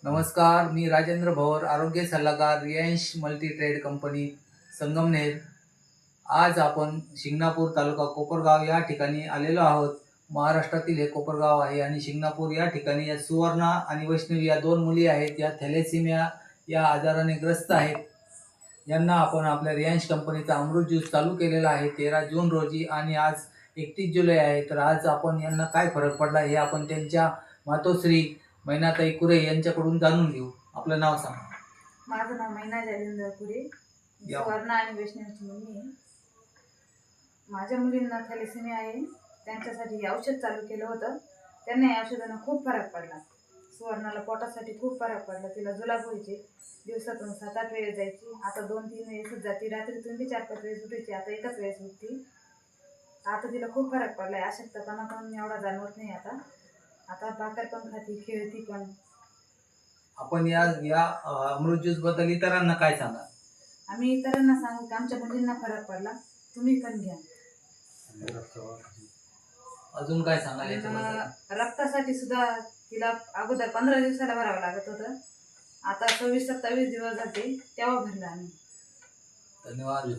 नमस्कार, मी राजेंद्र भोर, आरोग्य सल्लागार, Riyansh multi trade company, Sangamner. आज आपण शिंगणापूर तालुका कोपरगाव या ठिकाणी आलेलो आहोत. महाराष्ट्रातील हे कोपरगाव आहे आणि शिंगणापूर या ठिकाणी या सुवर्णा आणि वैष्णवी या दोन मुली आहेत. या थॅलेसिमिया या आजाराने ग्रस्त आहेत. यांना आपण आपल्या रियांश कंपनीचा अमृत ज्यूस चालू केलेला आहे 13 जून रोजी आणि आज 31 जुलै आहे. तर आज आपण यांना काय फरक पडला हे आपण त्यांच्या मातोश्री मैनाताई कुरे यांच्याकडून जाणून घेऊ. आपलं नाव सांगा. माझं नाव मैना जालिंदर कुरे, सुवर्णा आणि वैष्णवीची मुलगी आहे. माझ्या मुलींना थॅलेसेमिया आहे. त्यांच्यासाठी औषध चालू केलं होतं. त्यांना या औषधानं खूप फरक पडला. सुवर्णाला पोटासाठी खूप फरक पडला. तिला जुलाब व्हायचे, दिवसातून 7-8 वेळेस जायची. आता 2-3 वेळेसच जाती. रात्रीतून बी 4-5 वेळेस उठायची. आता एकच वेळेस उठती. आता तिला खूप फरक पडलाय. अशक्तपणा पण एवढा जाणवत नाही. आता भाकर पण खाती, खेळती पण. आपण या या अमृत ज्यूस बद्दल इतरांना काय सांगा. आम्ही इतरांना सांगू की आमच्या मुलींना फरक पडला, तुम्ही पण घ्या. अजून काय सांगाल याच्याबद्दल? रक्तासाठी सुद्धा तिला अगोदर 15 दिवसाला भरावं लागत होतं. आता 26-27 दिवस झाले तेव्हा भरलं आम्ही. धन्यवाद.